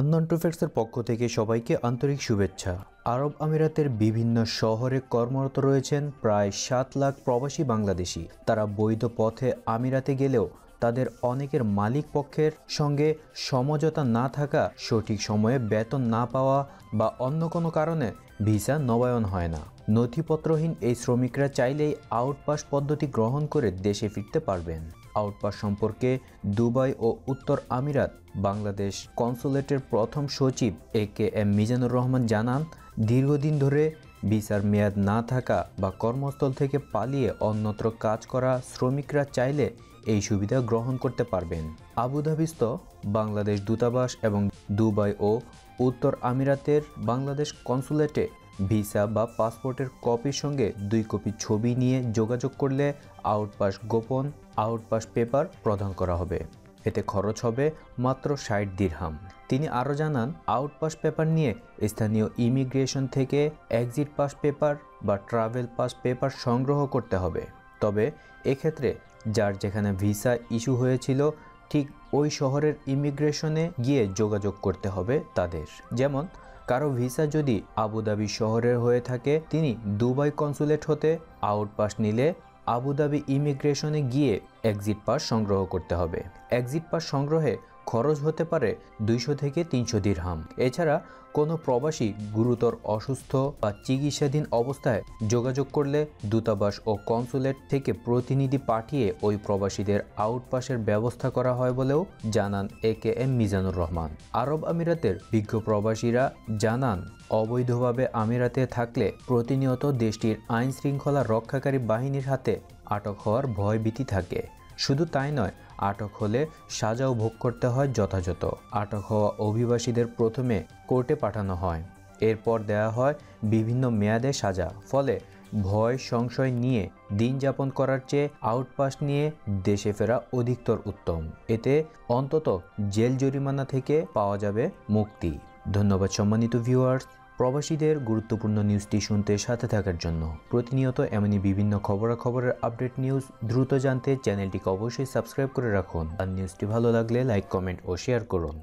আন্দান ট্রুফেক্সের পক্ষ থেকে সবাইকে আন্তরিক শুভেচ্ছা। আরব আমিরাতের বিভিন্ন শহরে কর্মরত রয়েছেন প্রায় 7 লাখ প্রবাসী বাংলাদেশি। তারা বৈধ পথে আমিরাতে গেলেও তাদের অনেকের মালিক পক্ষের সঙ্গে সমঝোতা না থাকা, সঠিক সময়ে বেতন না পাওয়া বা অন্য কোনো কারণে ভিসা নবায়ন হয় না। নথিপত্রহীন এই শ্রমিকরা চাইলেই আউটপাস পদ্ধতি গ্রহণ করে দেশে ফিরতে পারবেন। আউটপাস সম্পর্কে দুবাই ও উত্তর আমিরাত বাংলাদেশ কনসুলেটের প্রথম সচিব AKM মিজানুর রহমান জানান, দীর্ঘদিন ধরে ভিসার মেয়াদ না থাকা বা কর্মস্থল থেকে পালিয়ে অন্যত্র কাজ করা শ্রমিকরা চাইলে এই সুবিধা গ্রহণ করতে পারবেন। আবুধাবিস্থ বাংলাদেশ দূতাবাস এবং দুবাই ও উত্তর আমিরাতের বাংলাদেশ কনসুলেটে ভিসা বা পাসপোর্টের কপির সঙ্গে 2 কপি ছবি নিয়ে যোগাযোগ করলে আউটপাস গোপন আউটপাস পেপার প্রদান করা হবে। এতে খরচ হবে মাত্র 60 দিরহাম। তিনি আরও জানান, আউটপাস পেপার নিয়ে স্থানীয় ইমিগ্রেশন থেকে এক্সিট পাস পেপার বা ট্রাভেল পাস পেপার সংগ্রহ করতে হবে। তবে এক্ষেত্রে যার যেখানে ভিসা ইস্যু হয়েছিল ঠিক ওই শহরের ইমিগ্রেশনে গিয়ে যোগাযোগ করতে হবে তাদের। যেমন কারো ভিসা যদি আবুধাবি শহরের হয়ে থাকে, তিনি দুবাই কনসুলেট হতে আউটপাস নিলে আবুধাবি ইমিগ্রেশনে গিয়ে এক্সিট পাস সংগ্রহ করতে হবে। এক্সিট পাস সংগ্রহে খরচ হতে পারে 200 থেকে 300 দিরহাম। এছাড়া কোনো প্রবাসী গুরুতর অসুস্থ বা চিকিৎসাধীন অবস্থায় যোগাযোগ করলে দূতাবাস ও কনসুলেট থেকে প্রতিনিধি পাঠিয়ে ওই প্রবাসীদের আউটপাসের ব্যবস্থা করা হয় বলেও জানান AKM মিজানুর রহমান। আরব আমিরাতের বিজ্ঞ প্রবাসীরা জানান, অবৈধভাবে আমিরাতে থাকলে প্রতিনিয়ত দেশটির আইন শৃঙ্খলা রক্ষাকারী বাহিনীর হাতে আটক হওয়ার ভয়ভীতি থাকে। শুধু তাই নয়, আটক হলে সাজাও ভোগ করতে হয় যথাযথ। আটক হওয়া অভিবাসীদের প্রথমে কোর্টে পাঠানো হয়, এরপর দেয়া হয় বিভিন্ন মেয়াদে সাজা। ফলে ভয় সংশয় নিয়ে দিন যাপন করার চেয়ে আউটপাস নিয়ে দেশে ফেরা অধিকতর উত্তম। এতে অন্তত জেল জরিমানা থেকে পাওয়া যাবে মুক্তি। ধন্যবাদ সম্মানিত ভিউয়ার্স, প্রবাসীদের গুরুত্বপূর্ণ নিউজটি শুনতে সাথে থাকার জন্য। প্রতিনিয়ত এমনই বিভিন্ন খবরাখবরের আপডেট নিউজ দ্রুত জানতে চ্যানেলটিকে অবশ্যই সাবস্ক্রাইব করে রাখুন। আর নিউজটি ভালো লাগলে লাইক, কমেন্ট ও শেয়ার করুন।